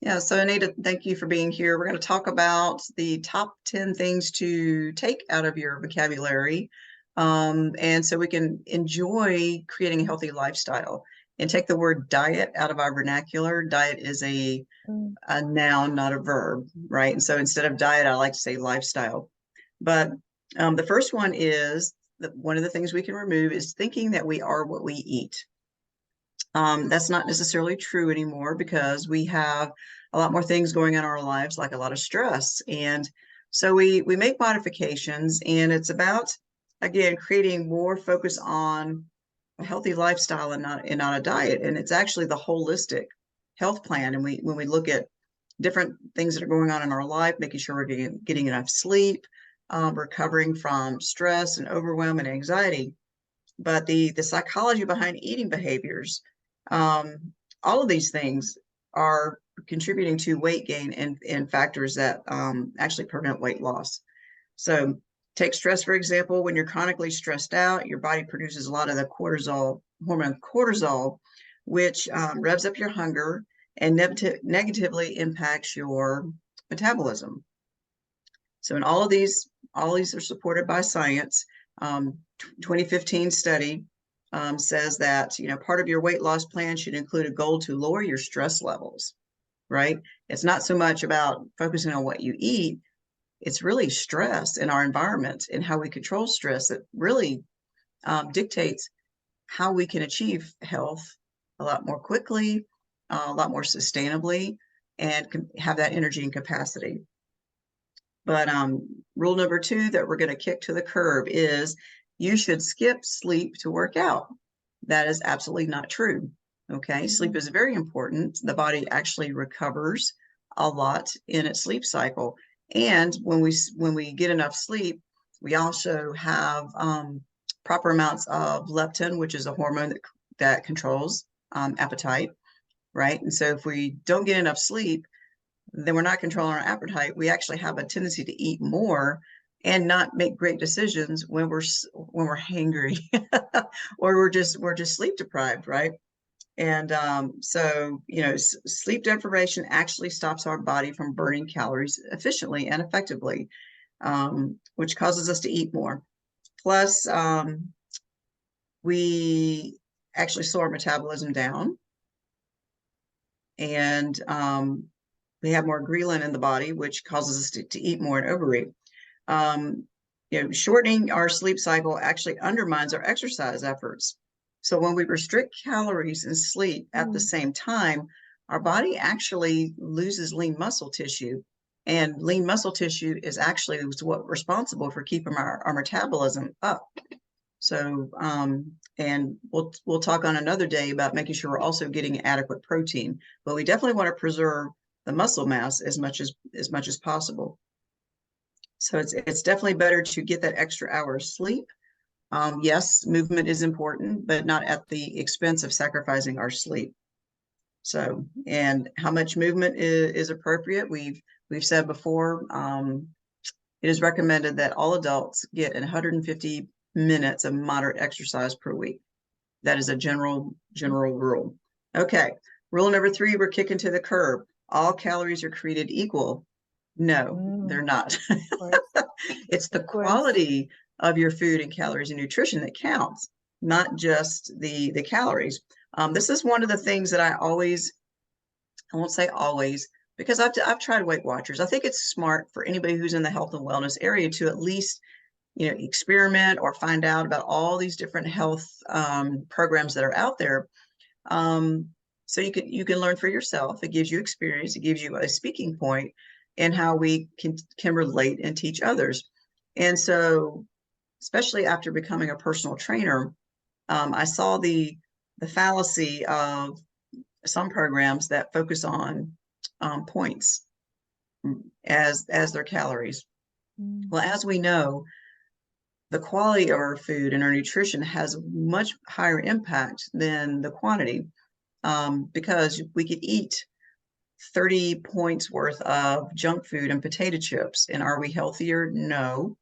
Yeah, so Anita, thank you for being here. We're going to talk about the top 10 things to take out of your vocabulary. And so we can enjoy creating a healthy lifestyle and take the word diet out of our vernacular. Diet is a noun, not a verb, right? And so instead of diet, I like to say lifestyle. But the first one is that one of the things we can remove is thinking that we are what we eat. That's not necessarily true anymore because we have a lot more things going on in our lives, like a lot of stress. And so we make modifications, and it's about, again, creating more focus on a healthy lifestyle and not a diet. And it's actually the holistic health plan. And when we look at different things that are going on in our life, making sure we're getting enough sleep, recovering from stress and overwhelm and anxiety. But the psychology behind eating behaviors, all of these things are contributing to weight gain and factors that actually prevent weight loss. So take stress, for example. When you're chronically stressed out, your body produces a lot of the hormone cortisol, which revs up your hunger and negatively impacts your metabolism. So in all of these are supported by science. 2015 study says that, part of your weight loss plan should include a goal to lower your stress levels, right? It's not so much about focusing on what you eat. It's really stress in our environment and how we control stress that really dictates how we can achieve health a lot more quickly, a lot more sustainably, and have that energy and capacity. But rule number 2 that we're going to kick to the curb is you should skip sleep to work out. That is absolutely not true. Okay, sleep is very important. The body actually recovers a lot in its sleep cycle. And when we get enough sleep, we also have proper amounts of leptin, which is a hormone that controls appetite, right? And so if we don't get enough sleep, then we're not controlling our appetite. We actually have a tendency to eat more and not make great decisions when we're hangry or we're just sleep deprived, right? And so sleep deprivation actually stops our body from burning calories efficiently and effectively, which causes us to eat more. Plus, we actually slow our metabolism down, and we have more ghrelin in the body, which causes us to eat more and overeat. Shortening our sleep cycle actually undermines our exercise efforts. So when we restrict calories and sleep at the same time, our body actually loses lean muscle tissue. And lean muscle tissue is actually what's responsible for keeping our metabolism up. So, and we'll talk on another day about making sure we're also getting adequate protein, but we definitely want to preserve the muscle mass as much as possible. So it's definitely better to get that extra hour of sleep. Yes, movement is important, but not at the expense of sacrificing our sleep. So, and how much movement is appropriate? We've said before, it is recommended that all adults get 150 minutes of moderate exercise per week. That is a general rule. Okay, rule number 3, we're kicking to the curb. All calories are created equal. No, they're not. It's the quality of your food and calories and nutrition that counts, not just the calories. This is one of the things that I won't say always, because I've tried Weight Watchers. I think it's smart for anybody who's in the health and wellness area to at least experiment or find out about all these different health programs that are out there. So you can learn for yourself. It gives you experience. It gives you a speaking point in how we can relate and teach others. And so, especially after becoming a personal trainer, I saw the fallacy of some programs that focus on points as their calories. Well, as we know, the quality of our food and our nutrition has much higher impact than the quantity, because we could eat 30 points worth of junk food and potato chips. And are we healthier? No.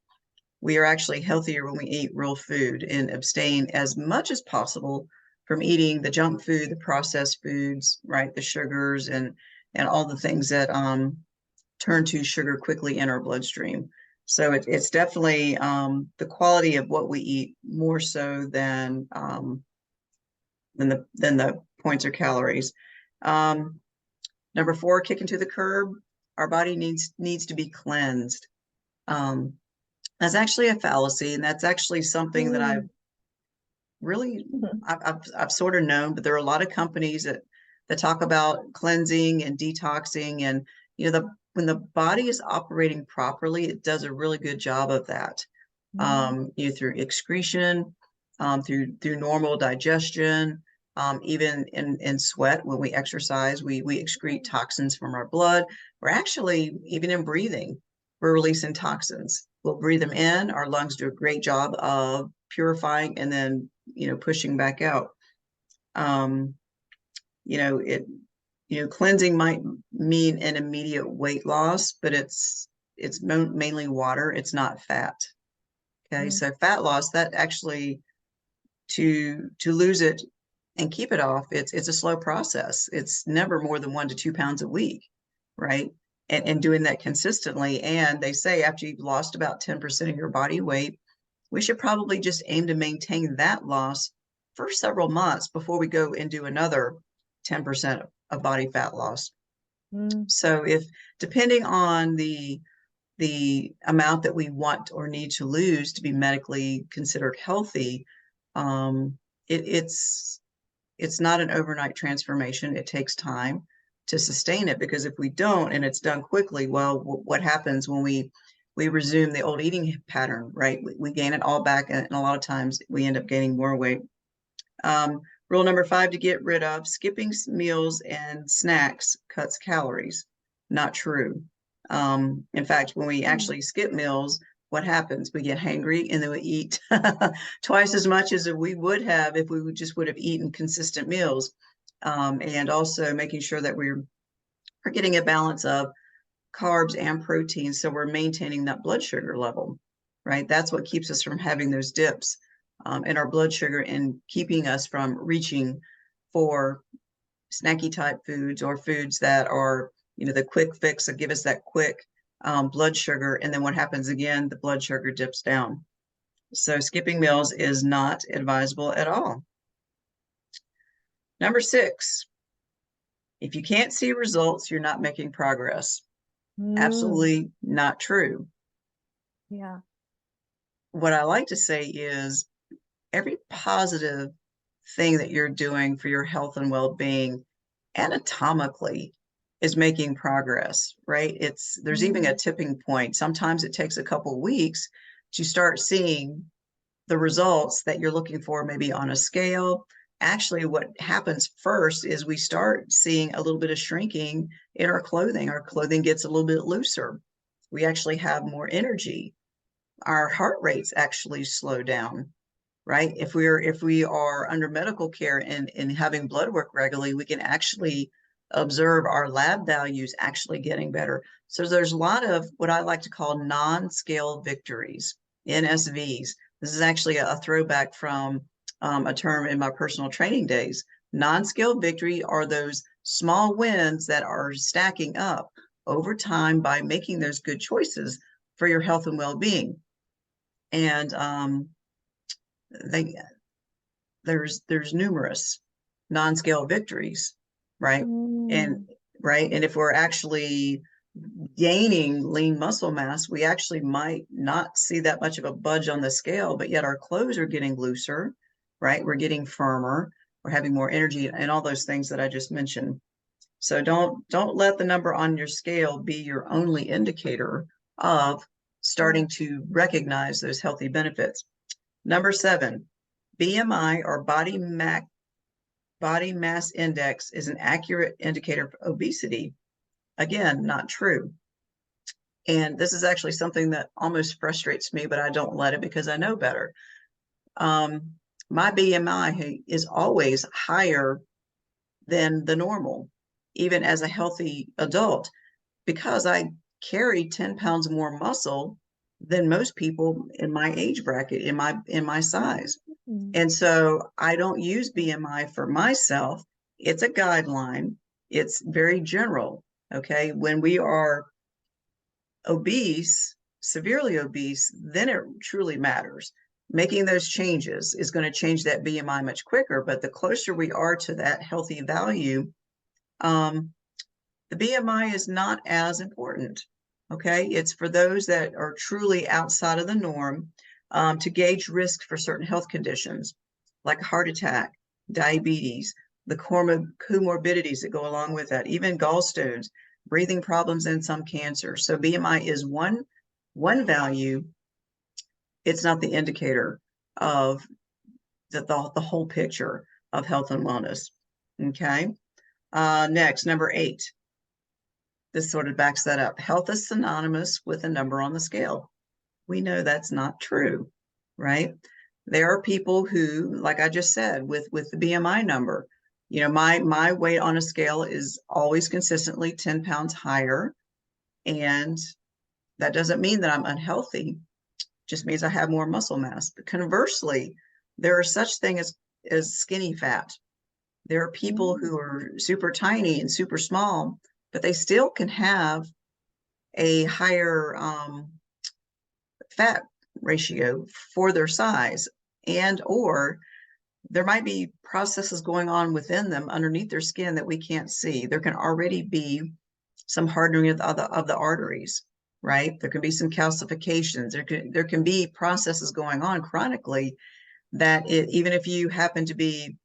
We are actually healthier when we eat real food and abstain as much as possible from eating the junk food, the processed foods, right? The sugars and and all the things that turn to sugar quickly in our bloodstream. So it's definitely the quality of what we eat more so than the points or calories. Number 4, kicking to the curb. Our body needs to be cleansed. That's actually a fallacy, and that's actually something that I've really I've sort of known, but there are a lot of companies that talk about cleansing and detoxing, and when the body is operating properly, it does a really good job of that. Through excretion, through normal digestion, even in sweat. When we exercise, we excrete toxins from our blood. We're actually, even in breathing, we're releasing toxins. We'll breathe them in. Our lungs do a great job of purifying and then pushing back out. Cleansing might mean an immediate weight loss, but it's mainly water. It's not fat. Okay, so fat loss, that actually, to lose it and keep it off, it's a slow process. It's never more than 1 to 2 pounds a week, right? And doing that consistently. And they say after you've lost about 10% of your body weight, we should probably just aim to maintain that loss for several months before we go and do another 10% of body fat loss. So depending on the amount that we want or need to lose to be medically considered healthy, it's not an overnight transformation. It takes time to sustain it, because if we don't and it's done quickly, well, what happens when we resume the old eating pattern, right? We gain it all back, and a lot of times we end up gaining more weight. Rule number 5 to get rid of: skipping meals and snacks cuts calories. Not true. In fact, when we actually skip meals, what happens? We get hangry, and then we eat twice as much as we would have if we would have eaten consistent meals. And also making sure that we're getting a balance of carbs and protein, so we're maintaining that blood sugar level, right? That's what keeps us from having those dips in our blood sugar, and keeping us from reaching for snacky type foods, or foods that are the quick fix that give us that quick blood sugar. And then what happens again? The blood sugar dips down. So skipping meals is not advisable at all. Number 6, if you can't see results, you're not making progress. Absolutely not true. Yeah. What I like to say is every positive thing that you're doing for your health and well-being anatomically is making progress, right? There's even a tipping point. Sometimes it takes a couple of weeks to start seeing the results that you're looking for, maybe on a scale. Actually, what happens first is we start seeing a little bit of shrinking in our clothing. Our clothing gets a little bit looser. We actually have more energy. Our heart rates actually slow down, right? If we are under medical care and having blood work regularly, we can actually observe our lab values actually getting better. So there's a lot of what I like to call non-scale victories, NSVs. This is actually a throwback from a term in my personal training days. Non-scale victory are those small wins that are stacking up over time by making those good choices for your health and well-being. And there's numerous non-scale victories, right? And if we're actually gaining lean muscle mass, we actually might not see that much of a budge on the scale, but yet our clothes are getting looser, right? We're getting firmer, we're having more energy, and all those things that I just mentioned. So don't let the number on your scale be your only indicator of starting to recognize those healthy benefits. Number 7, BMI, or body mass index, is an accurate indicator of obesity. Again, not true. And this is actually something that almost frustrates me, but I don't let it, because I know better. My BMI is always higher than the normal, even as a healthy adult, because I carry 10 pounds more muscle than most people in my age bracket, in my size. And so I don't use BMI for myself. It's a guideline. It's very general. Okay. When we are obese, severely obese, then it truly matters. Making those changes is going to change that BMI much quicker. But the closer we are to that healthy value, the BMI is not as important. Okay. It's for those that are truly outside of the norm, to gauge risk for certain health conditions like heart attack, diabetes, the comorbidities that go along with that, even gallstones, breathing problems, and some cancer. So BMI is one value. It's not the indicator of the whole picture of health and wellness. Okay. Next, number 8. This sort of backs that up. Health is synonymous with a number on the scale. We know that's not true, right? There are people who, like I just said, with the BMI number, you know, my weight on a scale is always consistently 10 pounds higher. And that doesn't mean that I'm unhealthy, just means I have more muscle mass. But conversely, there are such things as skinny fat. There are people who are super tiny and super small, but they still can have a higher fat ratio for their size, and or there might be processes going on within them underneath their skin that we can't see. There can already be some hardening of the arteries, right? There can be some calcifications. There can be processes going on chronically that even if you happen to be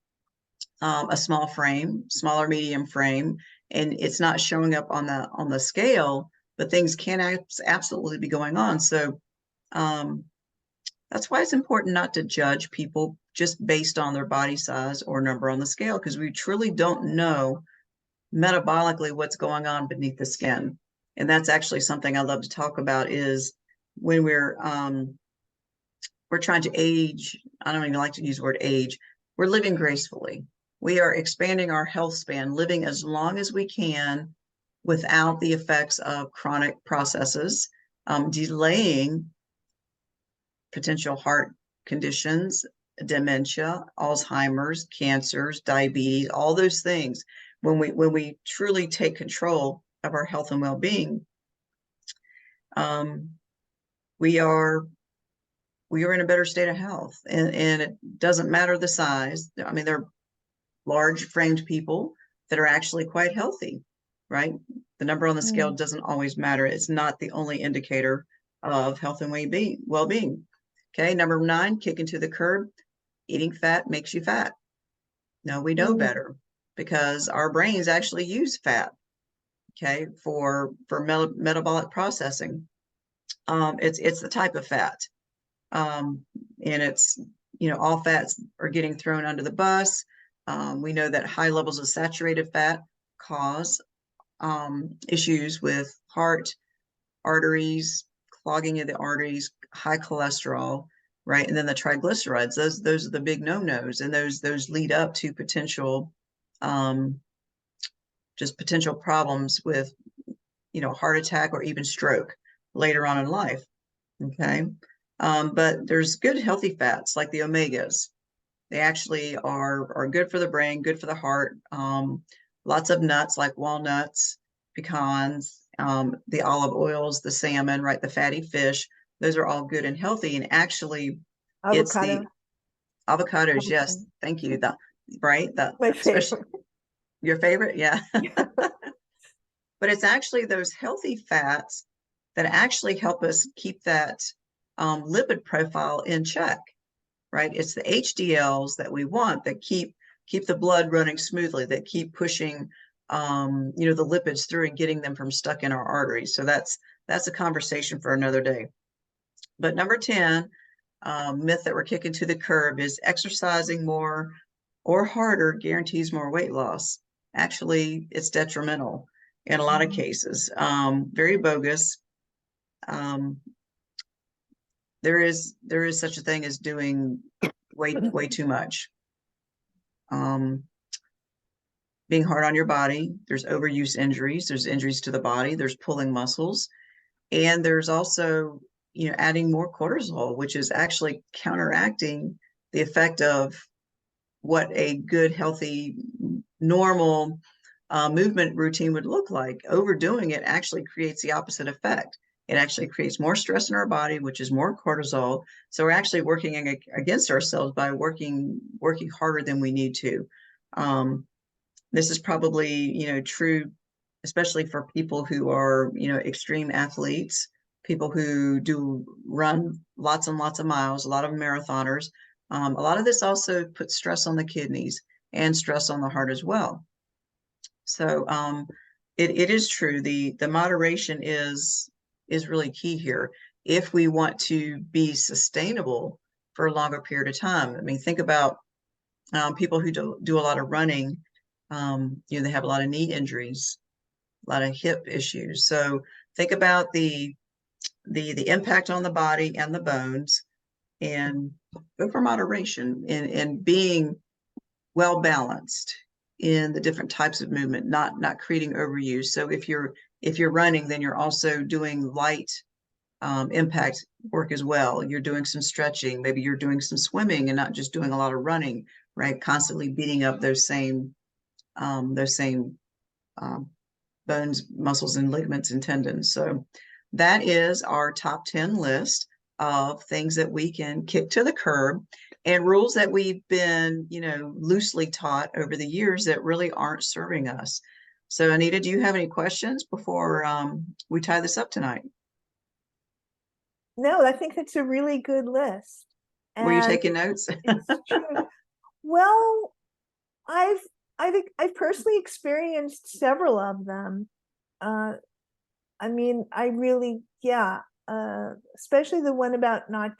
a small frame, smaller medium frame, and it's not showing up on the scale, but things can absolutely be going on. So that's why it's important not to judge people just based on their body size or number on the scale, because we truly don't know metabolically what's going on beneath the skin. And that's actually something I love to talk about, is when we're trying to age. I don't even like to use the word age. We're living gracefully. We are expanding our health span, living as long as we can without the effects of chronic processes, delaying potential heart conditions, dementia, Alzheimer's, cancers, diabetes, all those things. When we truly take control of our health and well-being, we are in a better state of health, and it doesn't matter the size. I mean, there are large framed people that are actually quite healthy, right? The number on the scale doesn't always matter. It's not the only indicator of health and well-being. Okay, number 9, kicking to the curb. Eating fat makes you fat. No, we know better, because our brains actually use fat, okay, for metabolic processing. It's the type of fat, and it's, you know, all fats are getting thrown under the bus. We know that high levels of saturated fat cause issues with heart, arteries, clogging of the arteries, high cholesterol, right? And then the triglycerides, those are the big no-nos, and those lead up to potential just potential problems with, you know, heart attack or even stroke later on in life. Okay. But there's good healthy fats like the omegas. They actually are good for the brain, good for the heart. Lots of nuts like walnuts, pecans, the olive oils, the salmon, right? The fatty fish. Those are all good and healthy. And actually, it's the avocados. Yes, thank you. Right? My Especially favorite. your favorite, yeah. But it's actually those healthy fats that actually help us keep that lipid profile in check, right? It's the HDLs that we want that keep the blood running smoothly, that keep pushing, you know, the lipids through and getting them from stuck in our arteries. So that's a conversation for another day. But number 10, myth that we're kicking to the curb is exercising more or harder guarantees more weight loss. Actually, it's detrimental in a lot of cases. Very bogus. There is such a thing as doing way too much. Being hard on your body. There's overuse injuries. There's injuries to the body. There's pulling muscles, and there's also, you know, adding more cortisol, which is actually counteracting the effect of what a good, healthy, normal movement routine would look like. Overdoing it actually creates the opposite effect. It actually creates more stress in our body, which is more cortisol. So we're actually working against ourselves by working harder than we need to. This is probably, true, especially for people who are, extreme athletes, people who do run lots and lots of miles, a lot of marathoners. A lot of this also puts stress on the kidneys and stress on the heart as well. So it is true. The moderation is really key here if we want to be sustainable for a longer period of time. I mean, think about people who do a lot of running. They have a lot of knee injuries, a lot of hip issues. So think about the impact on the body and the bones, and go for moderation and being well balanced in the different types of movement, not creating overuse. So if you're running, then you're also doing light impact work as well. You're doing some stretching, maybe you're doing some swimming and not just doing a lot of running, right? Constantly beating up those same um, bones, muscles, and ligaments and tendons. So that is our top 10 list of things that we can kick to the curb, and rules that we've been, loosely taught over the years that really aren't serving us. So Anita, do you have any questions before we tie this up tonight? No, I think that's a really good list. Were you And taking notes? it's true. Well, I've I've personally experienced several of them. Uh, I mean, I really, yeah, especially the one about not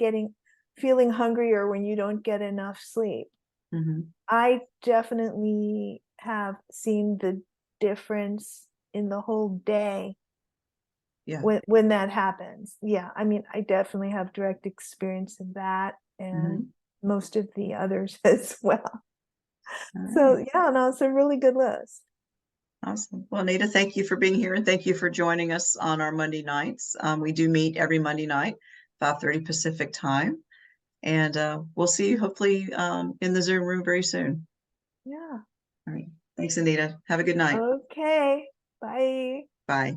feeling hungrier when you don't get enough sleep. Mhm. I definitely have seen the difference in the whole day Yeah. when that happens. Yeah, I mean, I definitely have direct experience of that and Mhm. most of the others as well. All So right. yeah, no, it's a really good list. Awesome. Well, Anita, thank you for being here, and thank you for joining us on our Monday nights. We do meet every Monday night, 5:30 Pacific time. And we'll see you hopefully in the Zoom room very soon. Yeah. All right. Thanks, Anita. Have a good night. Okay. Bye. Bye.